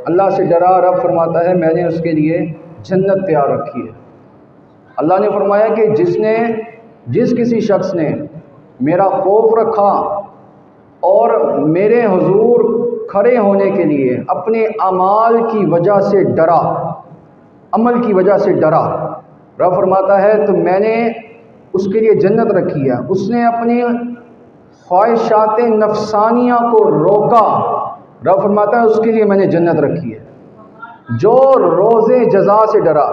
اللہ سے ڈرا، رب فرماتا ہے میں نے اس کے لیے جنت تیار رکھی ہے۔ اللہ نے فرمایا کہ جس کسی شخص نے میرا خوف رکھا اور میرے حضور کھڑے ہونے کے لیے اپنے اعمال کی وجہ سے ڈرا، عمل کی وجہ سے ڈرا، رب فرماتا ہے تو میں نے اس کے لیے جنت رکھی ہے۔ اس نے اپنی خواہشات نفسانیہ کو روکا، رب فرماتا ہے اس کے لیے میں نے جنت رکھی ہے۔ جو روز جزا سے ڈرا،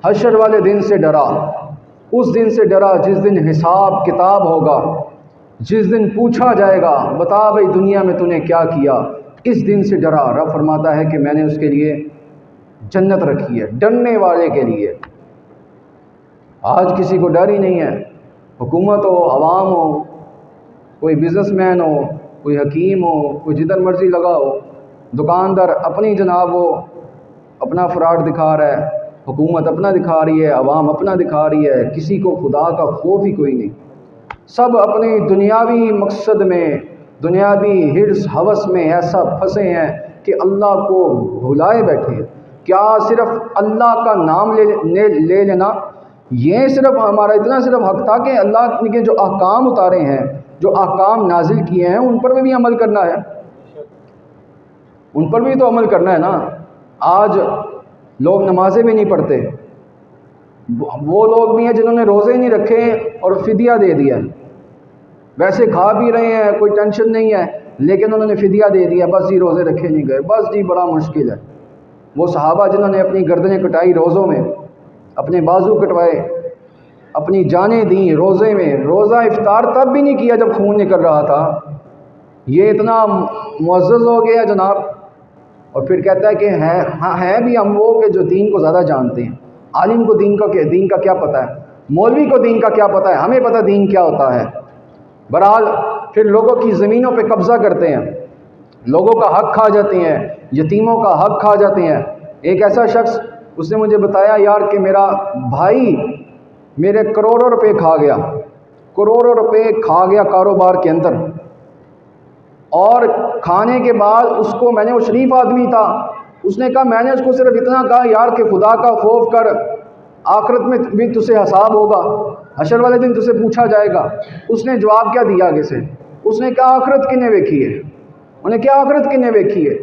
حشر والے دن سے ڈرا، اس دن سے ڈرا جس دن حساب کتاب ہوگا، جس دن پوچھا جائے گا بتا بھائی دنیا میں تو نے کیا کیا، اس دن سے ڈرا، رب فرماتا ہے کہ میں نے اس کے لیے جنت رکھی ہے، ڈرنے والے کے لیے۔ آج کسی کو ڈر ہی نہیں ہے، حکومت ہو، عوام ہو، کوئی بزنس مین ہو، کوئی حکیم ہو، کوئی جدھر مرضی لگا ہو، دکاندار اپنی جناب وہ اپنا فراڈ دکھا رہا ہے، حکومت اپنا دکھا رہی ہے، عوام اپنا دکھا رہی ہے، کسی کو خدا کا خوف ہی کوئی نہیں۔ سب اپنی دنیاوی مقصد میں، دنیاوی حرص ہوس میں ایسا پھنسے ہیں کہ اللہ کو بھلائے بیٹھے ہیں۔ کیا صرف اللہ کا نام لے لینا یہ صرف ہمارا اتنا صرف حق تھا کہ اللہ کے جو احکام اتارے ہیں، جو احکام نازل کیے ہیں ان پر بھی عمل کرنا ہے، ان پر بھی تو عمل کرنا ہے نا۔ آج لوگ نمازیں بھی نہیں پڑھتے، وہ لوگ بھی ہیں جنہوں نے روزے نہیں رکھے اور فدیہ دے دیا، ویسے کھا بھی رہے ہیں، کوئی ٹینشن نہیں ہے، لیکن انہوں نے فدیہ دے دیا، بس جی روزے رکھے نہیں گئے، بس جی بڑا مشکل ہے۔ وہ صحابہ جنہوں نے اپنی گردنیں کٹائی روزوں میں، اپنے بازو کٹوائے، اپنی جانیں دیں روزے میں، روزہ افطار تب بھی نہیں کیا جب خون نکل رہا تھا، یہ اتنا معزز ہو گیا جناب۔ اور پھر کہتا ہے کہ ہے بھی ہم وہ کہ جو دین کو زیادہ جانتے ہیں۔ عالم کو دین کا کیا پتہ ہے، مولوی کو دین کا کیا پتہ ہے، ہمیں پتہ دین کیا ہوتا ہے۔ بہرحال پھر لوگوں کی زمینوں پہ قبضہ کرتے ہیں، لوگوں کا حق کھا جاتے ہیں، یتیموں کا حق کھا جاتے ہیں۔ ایک ایسا شخص اس نے مجھے بتایا یار کہ میرا بھائی میرے کروڑوں روپے کھا گیا، کروڑوں روپے کھا گیا کاروبار کے اندر، اور کھانے کے بعد اس کو میں نے، وہ شریف آدمی تھا، اس نے کہا میں نے اس کو صرف اتنا کہا یار کہ خدا کا خوف کر، آخرت میں بھی تجھے حساب ہوگا، حشر والے دن تجھے پوچھا جائے گا۔ اس نے جواب کیا دیا آگے سے، اس نے کہا آخرت کنے ویکھی ہے، انہیں کیا آخرت کنے ویکھی ہے۔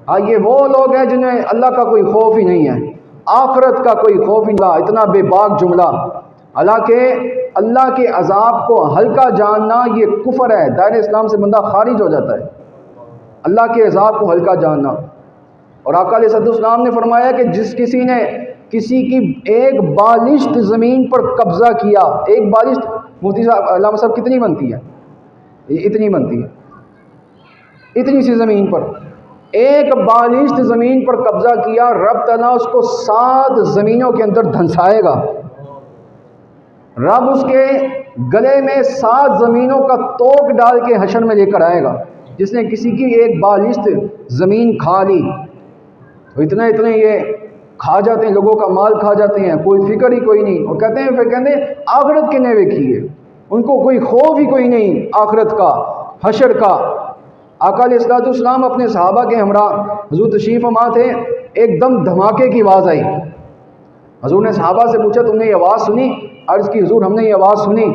ہاں یہ وہ لوگ ہیں جنہیں اللہ کا کوئی خوف ہی نہیں ہے، آخرت کا کوئی خوف ہی نہیں۔ اتنا بے باک جملہ، حالانکہ اللہ کے عذاب کو ہلکا جاننا یہ کفر ہے، دائرہ اسلام سے بندہ خارج ہو جاتا ہے، اللہ کے عذاب کو ہلکا جاننا۔ اور آقا علیہ السلام نے فرمایا کہ جس کسی نے کسی کی ایک بالشت زمین پر قبضہ کیا، ایک بالشت مفتی صاحب علامہ صاحب کتنی بنتی ہے، اتنی بنتی ہے، اتنی سی زمین پر ایک بالشت زمین پر قبضہ کیا، رب تعالیٰ اس کو 7 زمینوں کے اندر دھنسائے گا، رب اس کے گلے میں 7 زمینوں کا توق ڈال کے حشر میں لے کر آئے گا، جس نے کسی کی ایک بالشت زمین کھا لی۔ تو اتنے یہ کھا جاتے ہیں، لوگوں کا مال کھا جاتے ہیں، کوئی فکر ہی کوئی نہیں، اور کہتے ہیں پھر کہتے ہیں آخرت کنے ویکھی ہے، ان کو کوئی خوف ہی کوئی نہیں آخرت کا، حشر کا۔ آقا علیہ السلام اپنے صحابہ کے ہمراہ حضور تشریف فرما تھے، ایک دم دھماکے کی آواز آئی، حضور نے صحابہ سے پوچھا تم نے یہ آواز سنی؟ عرض کی حضور ہم نے یہ آواز سنی۔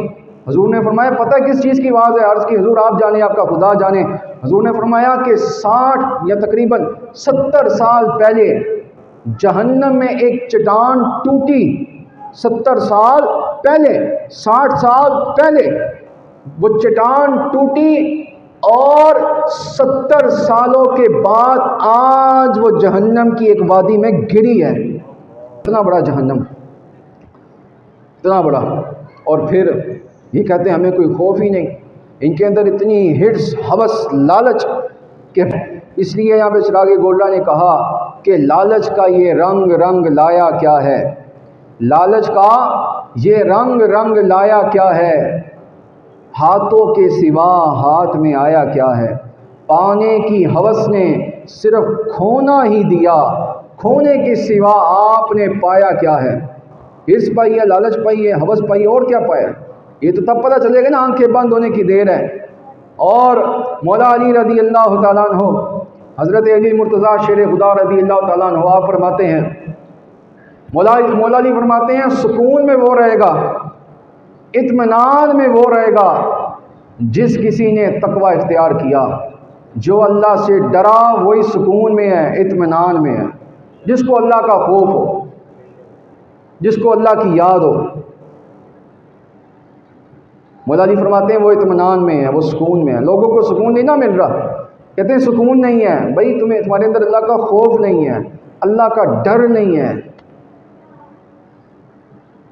حضور نے فرمایا پتہ کس چیز کی آواز ہے؟ عرض کی حضور آپ جانے، آپ کا خدا جانے۔ حضور نے فرمایا کہ 60 یا تقریباً 70 سال پہلے جہنم میں ایک چٹان ٹوٹی، 70 سال پہلے، 60 سال پہلے وہ چٹان ٹوٹی، اور 70 سالوں کے بعد آج وہ جہنم کی ایک وادی میں گری ہے۔ اتنا بڑا جہنم، اتنا بڑا، اور پھر یہ کہتے ہیں ہمیں کوئی خوف ہی نہیں، ان کے اندر اتنی حرص، ہوس، لالچ کہ اس لیے یہاں پہ چراغ گولڈا نے کہا کہ لالچ کا یہ رنگ لایا کیا ہے، لالچ کا یہ رنگ لایا کیا ہے، ہاتھوں کے سوا ہاتھ میں آیا کیا ہے، پانے کی ہوس نے صرف کھونا ہی دیا، کھونے کے سوا آپ نے پایا کیا ہے۔ حرص پائی ہے، لالچ پائی ہے، ہوس پائی ہے، اور کیا پایا؟ یہ تو تب پتہ چلے گا نا، آنکھیں بند ہونے کی دیر ہے۔ اور مولا علی رضی اللہ تعالیٰ عنہ حضرت علی مرتضیٰ شیر خدا رضی اللہ تعالیٰ عنہ فرماتے ہیں، مولا علی فرماتے ہیں سکون میں وہ رہے گا، اطمینان میں وہ رہے گا جس کسی نے تقوی اختیار کیا۔ جو اللہ سے ڈرا وہی سکون میں ہے، اطمینان میں ہے۔ جس کو اللہ کا خوف ہو، جس کو اللہ کی یاد ہو، مولا علی فرماتے ہیں وہ اطمینان میں ہے، وہ سکون میں ہے۔ لوگوں کو سکون نہیں نہ مل رہا، کہتے ہیں سکون نہیں ہے، بھائی تمہارے اندر اللہ کا خوف نہیں ہے، اللہ کا ڈر نہیں ہے۔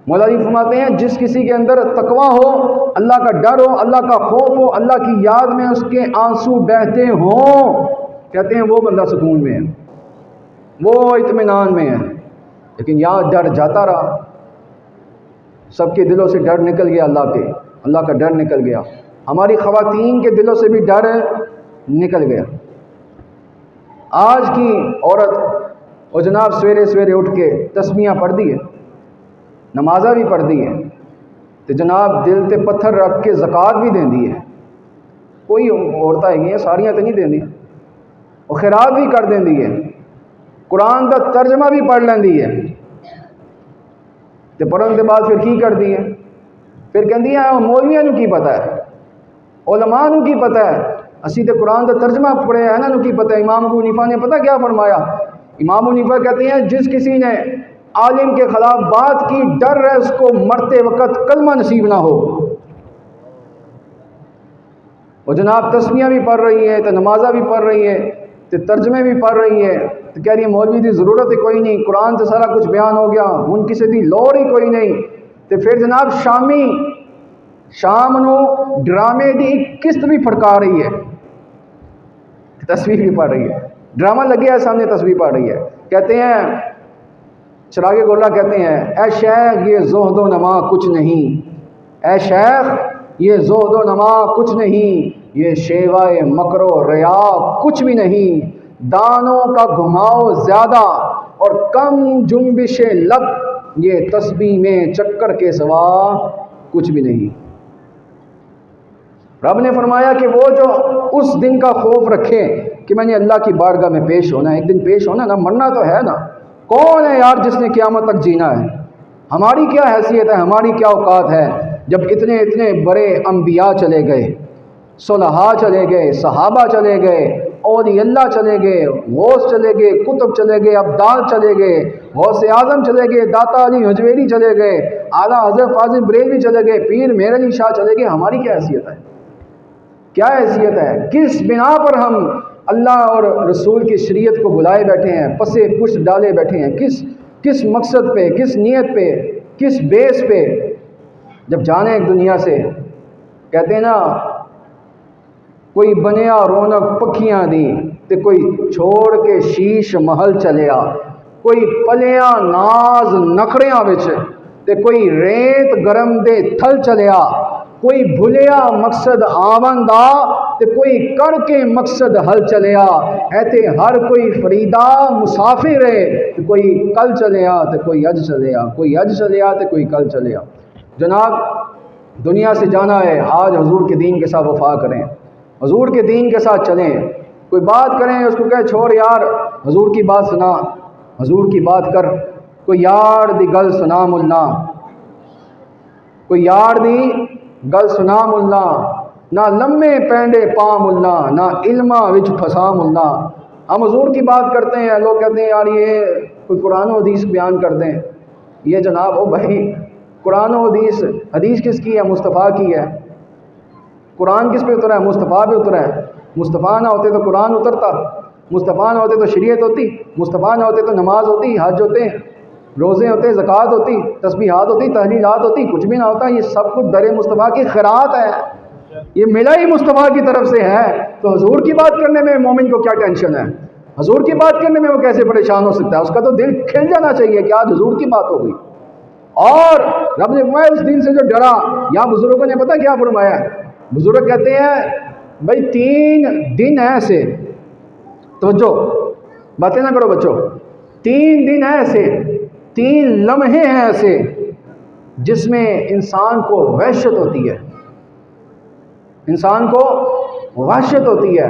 مولا علی فرماتے ہیں جس کسی کے اندر تقوی ہو، اللہ کا ڈر ہو، اللہ کا خوف ہو، اللہ کی یاد میں اس کے آنسو بہتے ہوں، کہتے ہیں وہ بندہ سکون میں ہے، وہ اطمینان میں ہے۔ لیکن یہاں ڈر جاتا رہا، سب کے دلوں سے ڈر نکل گیا، اللہ کا ڈر نکل گیا، ہماری خواتین کے دلوں سے بھی ڈر نکل گیا۔ آج کی عورت اور جناب سویرے سویرے اٹھ کے تسبیحاں پڑھ دی ہے، نمازاں بھی پڑھ دی ہے، تو جناب دل تے پتھر رکھ کے زکوٰۃ بھی دین دی ہے۔ کوئی عورتیں ہیں ساریاں تو نہیں دین دی، اور خیرات بھی کر دین دی ہے، قرآن کا ترجمہ بھی پڑھ لین دی ہے، تو پڑھن کے بعد پھر کی کر دی ہے؟ پھر کہندی ہے مولویاں نو کی پتہ ہے، علماء نو کی پتہ ہے، اسی تے قرآن کا ترجمہ پڑھے ہے، انہاں نو کی پتہ ہے۔ امام ابو حنیفہ نے پتہ کیا فرمایا؟ امام ابو حنیفہ کہتے ہیں جس کسی نے عالم کے خلاف بات کی، ڈر ہے اس کو مرتے وقت کلمہ نصیب نہ ہو۔ وہ جناب تسبیحاں بھی پڑھ رہی ہے، تو نمازاں بھی پڑھ رہی ہے، تو ترجمے بھی پڑھ رہی ہے، تو کہہ رہی ہے مولوی دی ضرورت ہی کوئی نہیں، قرآن سے سارا کچھ بیان ہو گیا، ہن کسی دی لوڑ ہی کوئی نہیں۔ تو پھر جناب شام نو ڈرامے دی قسط بھی پھڑکا رہی ہے، تصویر بھی پڑھ رہی ہے، ڈرامہ لگے ہے سامنے، تصویر پڑھ رہی ہے۔ کہتے ہیں چراغ گولہ کہتے ہیں اے شیخ یہ زہد و نما کچھ نہیں، اے شیخ یہ زہد و نما کچھ نہیں، یہ شیوائے مکر و ریا کچھ بھی نہیں، دانوں کا گھماؤ زیادہ اور کم جنبش لب، یہ تسبیح میں چکر کے سوا کچھ بھی نہیں۔ رب نے فرمایا کہ وہ جو اس دن کا خوف رکھے کہ میں نے اللہ کی بارگاہ میں پیش ہونا ہے، ایک دن پیش ہونا نا، مرنا تو ہے نا، کون ہے یار جس نے قیامت تک جینا ہے؟ ہماری کیا حیثیت ہے، ہماری کیا اوقات ہے؟ جب اتنے بڑے انبیاء چلے گئے، صلحاء چلے گئے، صحابہ چلے گئے، اولیاء اللہ چلے گئے، غوث چلے گئے، کتب چلے گئے، ابدال چلے گئے، غوث اعظم چلے گئے، داتا علی حجویری چلے گئے، اعلیٰ حضرت فاضل بریلوی چلے گئے، پیر مہر علی شاہ چلے گئے، ہماری کیا حیثیت ہے؟ کیا حیثیت ہے؟ کس بنا پر ہم اللہ اور رسول کی شریعت کو بلائے بیٹھے ہیں، پسے پشت ڈالے بیٹھے ہیں؟ کس مقصد پہ، کس نیت پہ، کس بیس پہ؟ جب جانے ایک دنیا سے، کہتے ہیں نا کوئی بنیا رونق پکھیاں دی تے کوئی چھوڑ کے شیش محل چلیا، کوئی پلیاں ناز نخڑیاں وچ تے کوئی ریت گرم دے تھل چلیا، کوئی بھلیا مقصد آون دا تے کوئی کر کے مقصد حل چلیا، ایتے ہر کوئی فریدا مسافر ہے، تے کوئی کل چلیا تے کوئی اج چلیا، کوئی اج چلیا تے کوئی کل چلیا۔ جناب دنیا سے جانا ہے، آج حضور کے دین کے ساتھ وفا کریں، حضور کے دین کے ساتھ چلیں۔ کوئی بات کریں اس کو کہے چھوڑ یار حضور کی بات سنا، حضور کی بات کر، کوئی یار دی گل سنا ملنا، کوئی یار دی گل سنا ملنا، نہ لمے پینڈے پا ملنا، نہ علمہ وچ پھسا ملنا۔ ہم حضور کی بات کرتے ہیں، لوگ کہتے ہیں یار یہ کوئی قرآن و حدیث بیان کر دیں، یہ جناب او بھائی قرآن و حدیث کس کی ہے؟ مصطفیٰ کی ہے۔ قرآن کس پہ اترا ہے؟ مصطفیٰ پہ اترا ہے۔ مصطفیٰ نہ ہوتے تو قرآن اترتا، مصطفیٰ نہ ہوتے تو شریعت ہوتی، مصطفیٰ نہ ہوتے تو نماز ہوتی، حج ہوتے، روزے ہوتے، زکوٰۃ ہوتی، تسبیحات ہوتی، تحلیلات ہوتی، کچھ بھی نہ ہوتا۔ یہ سب کچھ در مصطفیٰ کی خیرات ہے، یہ ملا ہی مصطفیٰ کی طرف سے ہے۔ تو حضور کی بات کرنے میں مومن کو کیا ٹینشن ہے؟ حضور کی بات کرنے میں وہ کیسے پریشان ہو سکتا ہے؟ اس کا تو دل کھل جانا چاہیے کہ آج حضور کی بات ہو گئی۔ اور رب نے فرمایا اس دن سے جو ڈرا، یا بزرگوں نے پتہ کیا فرمایا ہے؟ بزرگ کہتے ہیں بھائی 3 دن ہیں ایسے، توجہ باتیں نہ کرو بچوں، 3 دن ہیں ایسے، 3 لمحے ہیں ایسے جس میں انسان کو وحشت ہوتی ہے، انسان کو وحشت ہوتی ہے۔